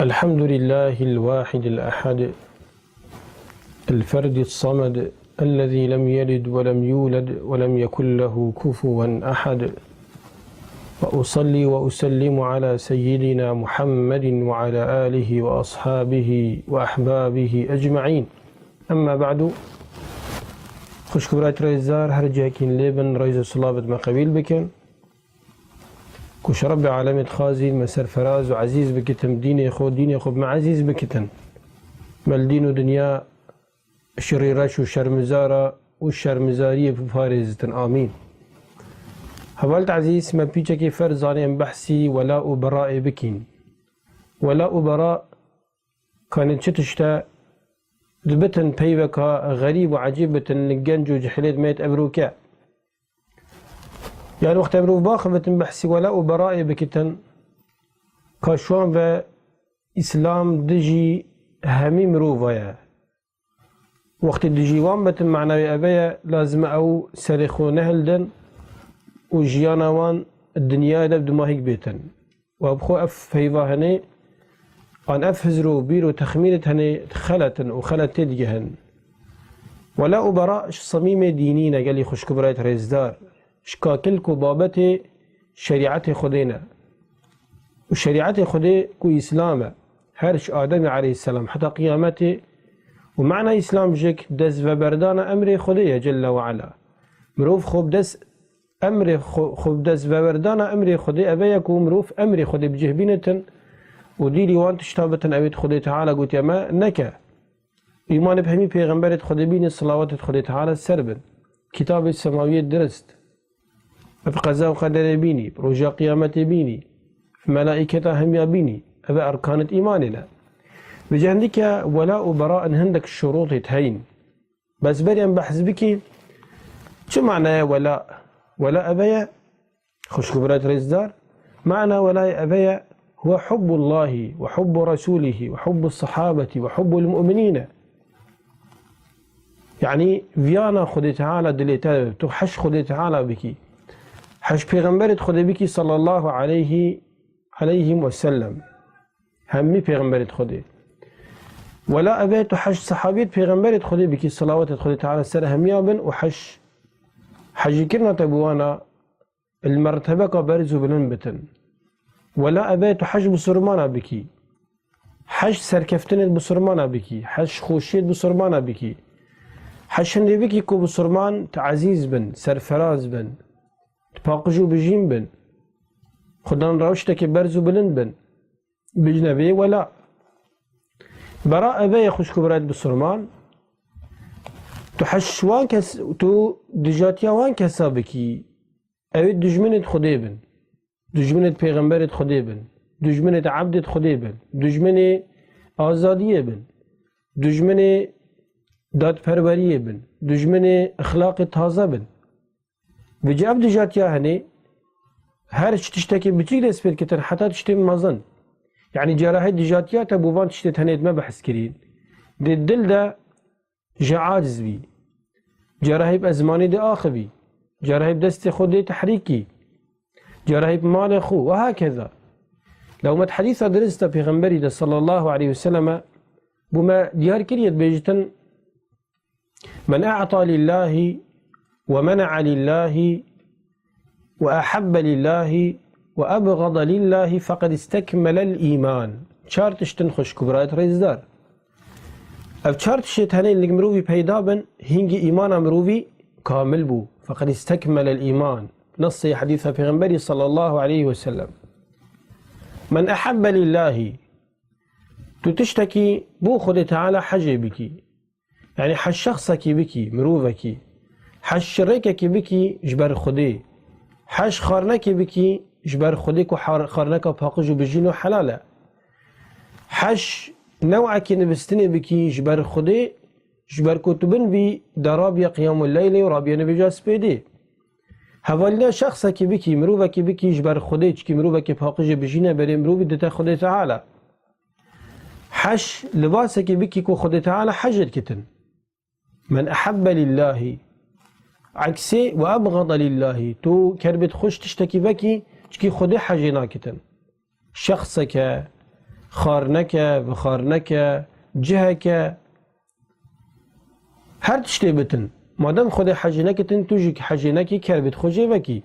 الحمد لله الواحد الأحد الفرد الصمد الذي لم يلد ولم يولد ولم يكن له كفوا أحد، وأصلي وأسلم على سيدنا محمد وعلى آله وأصحابه وأحبابه أجمعين. أما بعد، خوشكبرات ريزار هرجاكين ليبن ريز صلابت ما قبيل بكن كوش رب عالمت خازي مسر فراز وعزيز بكتن ديني خود ما عزيز بكتن مال دين ودنيا شريرش وشرمزارة والشرمزارية بفارزتن آمين. هوالت عزيز ما بيجاكي فرزاني بحثي ولاء براء بكين. ولاء براء كانت شتشتا دبتن بيوكا غريب وعجيبة نجنجو جحليت ميت أبروكا، يعني وقت أمروف باخبتن بحثي ولاء براء بكتن كاشوان و إسلام دجي همي مروفايا. وقت دجيوان بتن معنوي أبايا لازم أو سرخو نهلدن وجيانوان الدنيا دب دماهيك بيتن وابخو أف هيفاهني أن أفهزرو بيرو تخمينت هني خلتن وخلت تدجهن. ولاء براء صميم دينينا قال لي خوش كبرايت ريزدار شكاكلكو بابتي شريعتي خدينا، وشريعتي خدي كو إسلام هرش آدم عليه السلام حتى قيامته. ومعنى إسلام جيك دز وبردان أمر خدي جل وعلا مروف خوب دز أمر خوب دز وبردان أمر خدي أبيكو مروف أمر خدي بجهبينتن وديلي وان تشتابتن أبيت خدي تعالى قلت يا ما نكا إيمان بهمي پیغمبرت خدي بين الصلاوات خدي تعالى السربن كتاب السماوية درست بقضاء وقدر بيني برجاء قيامتي بيني في ملائكة هم يبيني أبا أركانة إيماننا بجهندك ولاء براء هندك الشروط تهين. بس بريم بحث بكي شو معنى ولاء؟ ولاء أبايا خوش كبرات رزدار معنى ولاء أبايا هو حب الله وحب رسوله وحب الصحابة وحب المؤمنين. يعني فيانا خدي تعالى دليتا تحش خدي تعالى بكي حش پیغمبرت خدي بكي صلى الله عليه وسلم همي پیغمبرت خدي ولا أبيت حج صحابيت پیغمبرت خدي بكي صلوات خدي تعالى سر هميا بن وحش حج كرنا تبوانا المرتبة كبرزو بلن بتن. ولا أبيت حج بسرمانا بكي حج سركفتن بسرمانا بكي حج خوشيت بسرمانا بكي حج هندي بكي كو بسرمان تعزيز بن سرفراز بن تباقجو بجيم بن خدان روشتك برزو بلن بن بجنبي. ولا براء أبايا خوش كبرات بسرمان تحش وان كس تو دجاتيا وان كسابكي أبيت دجمنت خدي بن دجمنت پیغمبرت خدي بن دجمنت عبدت خدي بن دجمن آزادية بن دجمن داد پروریه بن دجمن اخلاق تازه بن بجاب دجاتيا هني هر تشتكي بتيجي لسبيل كتن حتى تشتم مازن. يعني جراحة دجاتيا تبوفان تشتت هنيد ما بحث كرين دي الدل دا جعاجز بي جراحة بأزماني دي آخبي جراحة بدست خود دي تحريكي جراحة بمال خو وهكذا. لو ما حديث درست بيغمبري دا صلى الله عليه وسلم بما ديار كريت بيجتن من أعطى لله ومنع لله وأحب لله وأبغض لله فقد استكمل الإيمان. شارتشتن خوش كبرات ريزدار أف شارتشت هنين اللي مروفي بيدابن هنجي إيمان مروفي كامل بو فقد استكمل الإيمان. نص حديث پیغمبري صلى الله عليه وسلم من أحب لله تشتكي بو خد تعالى حجي بكي، يعني حج شخصك بكي مروفك حج شريكك بكي جبر خدي حج خارنك بكي جبر خديك وخارنك باقجو بجينو حلاله حج نوعك نبستني بكي جبر خدي جبر كتبن بي درابيا قيام الليل ورابيا نبي جاس بيدي هوالنا شخصك بكي مروفك بكي جبر خدي چكي مروفك باقجو بجينو بري مروفي دتا خدي تعالى حج لباسك بكي كو خدي تعالى حجت كتن. من أحب لله عكسي وأبغض لله تو كربت خوش تشتكي بكي چكي خدي حجي ناكتن شخصك خارنەکە بخارنەکە جهەکە هەر تشتێ بتن مادەم خودی حەجی نەکردن توژی حەجی نەکی کەربێت خۆشێ بەکی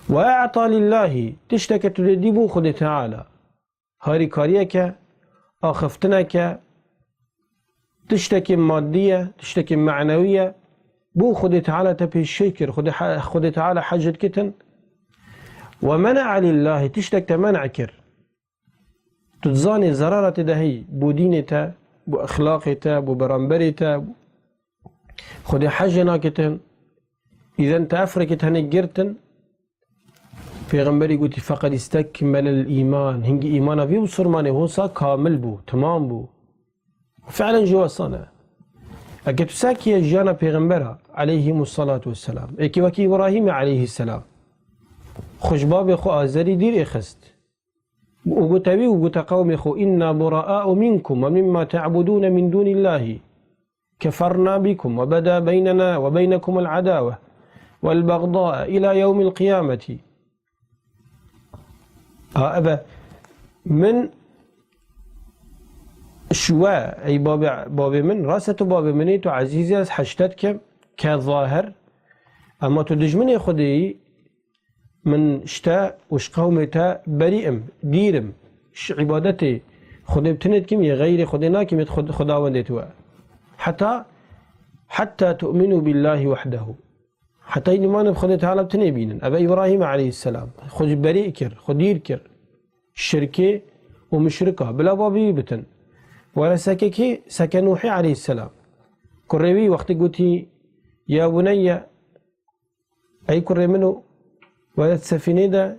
وأعطى لله تشتك تدبو خد تعالى هاري كاريك آخفتنك تشتكي مادية تشتكي معنوية بو خد تعالى تبي الشكر خد تعالى حجت كتن ومنع لله تشتك تمنعكر تتزاني زرارة دهي بو دينتا بو أخلاقتا بو برامبرتا خد حجنا كتن إذا انت أفركت هنجرتن پیغمبری گوتی فقط استکمل الایمان هنگی ایمانا وی بسرمانه هوسا کامل بو تمام بو فعلا جواسانه اگه تو ساکیه جانا پیغمبره علیه الصلاة والسلام اکی وکی ابراهیم علیه السلام خوشباب خو آزری دیر اخست وقوتوی وقوت قوم خو انا براء منكم ومما تعبدون من دون الله كفرنا بكم وبدا بيننا وبينكم العداوة والبغضاء إلى يوم القيامة أبا من شواء أي باب من راسة باب مني تو عزيزي حشتتك كظاهر أما تدجمني خدي من شتاء وش قومتا بريئم ديرم عبادتي خدي بتنت كم غير خدينا كم خدا وندتوا حتى تؤمنوا بالله وحده حتى إيمان بخدي تعالى بتنبينا أبا إبراهيم عليه السلام خد بريء كر خدير كر شركة ومشركة بلا بابي بتن ولا سككي سكن نوح عليه السلام كربي وقت قلتي يا بني أي كري منه ولا سفينة دا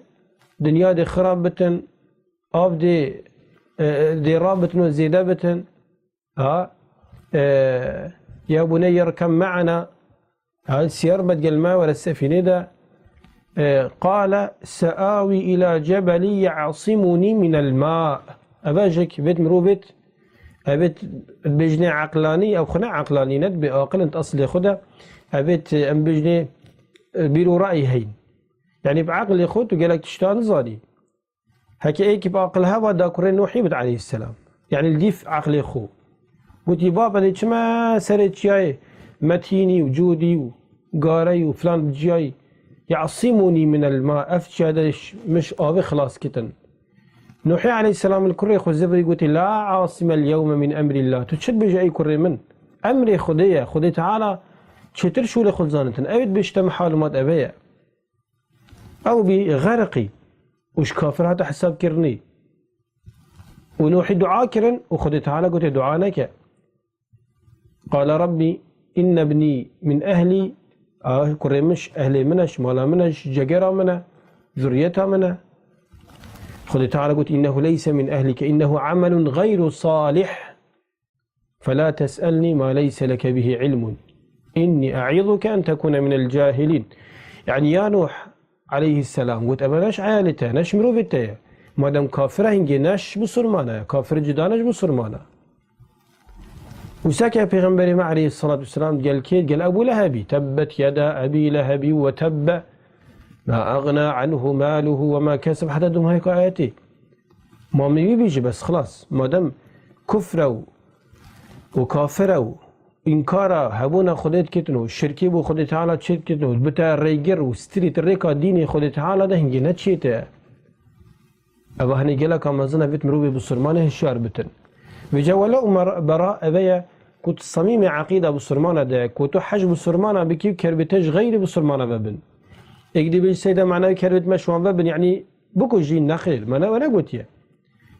دنيا دي خراب بتن أب دي رابطن وزيدة بتن يا بني اركب معنا السير بدل ما ولا السفينة دا قال سآوي إلى جبل يعصمني من الماء أباجك بيت مروبت أبيت بجني عقلاني أو خنا عقلاني ند بأقل أنت أصلي خدا أبيت أم بجني بيرو رأي هين يعني بعقل خود وقالك تشتان زادي هكي إيك بعقل هوا داكورين نوحي عليه السلام يعني الديف عقل خو قلت بابا ديش ما سرت جاي متيني وجودي وقاري وفلان بجاي يعصمني من الماء أفجدش مش آبي خلاص كتن نوحي عليه السلام الكري خو الزبري يقول لا عاصم اليوم من أمر الله تشد بجاي كري من أمري خدي تعالى شتر شو لخد زانتن أبد بيشتم حالمات أبيا أو بغرقي وش كافر هذا حساب كرني ونوحي دعاء كرن وخدي تعالى قلت دعانك قال ربي إن ابني من أهلي كريمش أهلي منش مالا منش جگرا منا ذريتها منا خذ تعالى قلت إنه ليس من أهلك إنه عمل غير صالح فلا تسألني ما ليس لك به علم إني أعظك أن تكون من الجاهلين يعني يا نوح عليه السلام قلت أبناش عيالته نش مروبته ما دام كافره هنجي نش بسرمانه كافر جدانش بسرمانه وسكى پیغمبر عليه الصلاة والسلام قال أبو لهبي تبت يدا أبي لهب وتب ما أغنى عنه ماله وما كسب حتى دم هيك آياتي ما من بيجي بس خلاص ما دام كفروا وكافروا إنكارا هبونا خدت كتنو الشركي بو خدت تعالى تشيت كتنو بتا الريجر وستريت الريكا ديني خدت تعالى ده هنجي نتشيته أبا هني قالك أما زنا بيت مروبي بسرمانه الشعر بتن وجا ولا براء أبيا كنت صميم عقيدة بسرمانة ده كنت حج بسرمانة بكيف كربتج غير بسرمانة ببن اقدي بالسيدة معناه كربت مشوان ببن يعني بكو جين نخيل ما أنا قلت يا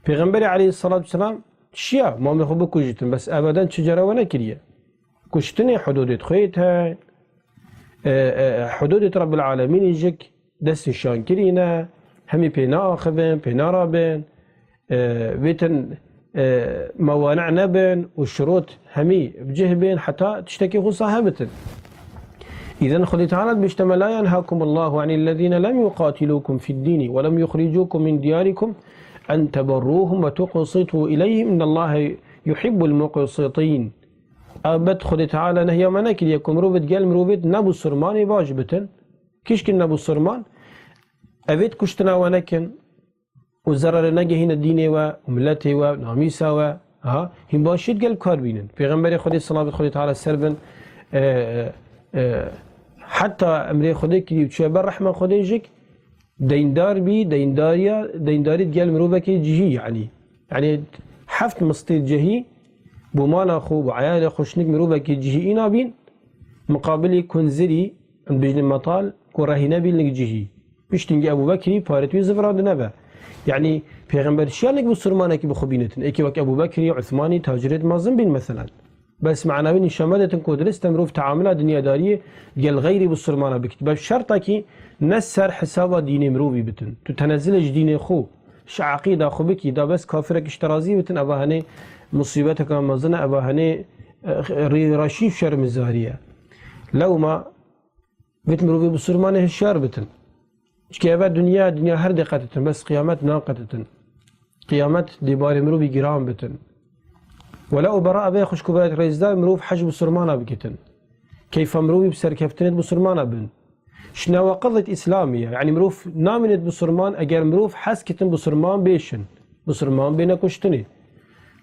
پیغمبر عليه الصلاة والسلام شيا ما مخو بكو جيتن بس أبدا شجرة ولا كريه كشتني حدود خيتها حدود رب العالمين يجيك دست شان كرينا همي بينا آخذن بينا رابن بيتن موانع نبن والشروط همي بجهبين حتى تشتكي صاحبتن إذا خذ تعالى بيشتمل لا ينهاكم الله عن الذين لم يقاتلوكم في الدين ولم يخرجوكم من دياركم أن تبروهم وتقسطوا إليهم إن الله يحب المقسطين أبد خذ تعالى نهي مناكل يكم روبت قال مروبت نبو السرمان واجبتن كيشكن نبو السرمان أبد كشتنا ونكن وزرر نجهين الدين وملته وناميسه ها هم باشید قلب کار بینن پیغمبر خدا صلی الله تعالی سربن حتی امر خدا که چه بر رحمه خدا جک دیندار بی دینداری گل مروبه که جهی يعني حفت مستید جهی بمانا خو وعيال خوشنك مروبه که جهی اینا بین مقابل کنزری بجن مطال كرهنا بين جهي بيشتنجي أبو بكر بارتوي زفران نبا يعني پیغمبر شيانك بسرمانه كي بخبينتن اكي وك أبو بكر عثماني تاجرت مازن بين مثلا بس معنا بين شمالة كودرس تمرو في تعاملات دنيا دارية ديال غيري بسرمانه بكتب بشرطه كي نسر حسابا دين مروبي بتن تتنزلش دين خو ش عقيدة خو بكي دا بس كافرك اشترازي بتن أبا هني مصيبتك مازن أبا هني رشيف شرم الزهرية لو ما بتمروا بسرمانه هشار بتن شكيابات دنيا هر دقتتن بس قيامات ناقتتن قيامات ديبار مرو بجرام بتن ولا براء بي خوش كبرات رئيس دا مرو حجب بسرمانه بكتن كيف مرو بسركفتنت بسرمانه بن شنو قضية إسلامية يعني مروف نامنت بسرمان أجر مروف حس كتن بسرمان بيشن بسرمان بينا كشتني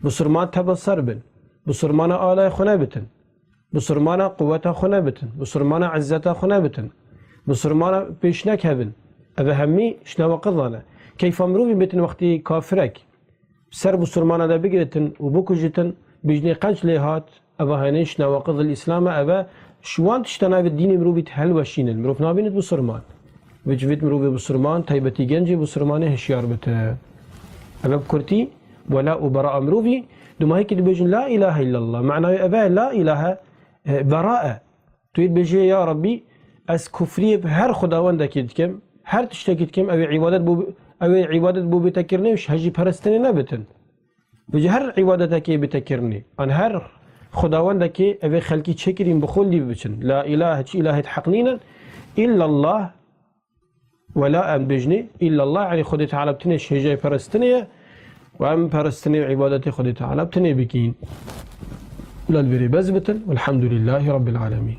بسرمان تبصر بن بسرمان آلاء خنا بتن بسرمانه قوتها خنا بتن بسرمانه عزتها خنا بتن بسرمانه بيشنك هبن أبا همي شنو قضانا كيف مروي بتن وقتي كافرك سر بسرمانه دا بقرتن وبكجتن بجني قنش ليهات أبا هني شنو قض الإسلام أبا شوان تشتنا بالدين مروي تهل وشينن مروف نابينت بسرمان بجفت مروي بسرمان تايبتي جنجي بسرمانه هشيار بتن أبا بكرتي ولا وبراء مروي دوما هيك بيجن لا إله إلا الله معناه أبا لا إله براءة تريد بجي يا ربي أس كفري بهر خداوند كم هر تشتكيت كم أو عبادة بو بتكرني وش هجي برستني نبتن بجي هر عبادتك بتكرني أن هر خداوند كي أو خلقي تشكرين بخول دي بچن لا إله حقنينا إلا الله ولا أم بجني إلا الله يعني خدي تعالى بتنش هجي برستني وأم برستني عبادتي خدي تعالى بتني بكين لا البري بزبتن والحمد لله رب العالمين.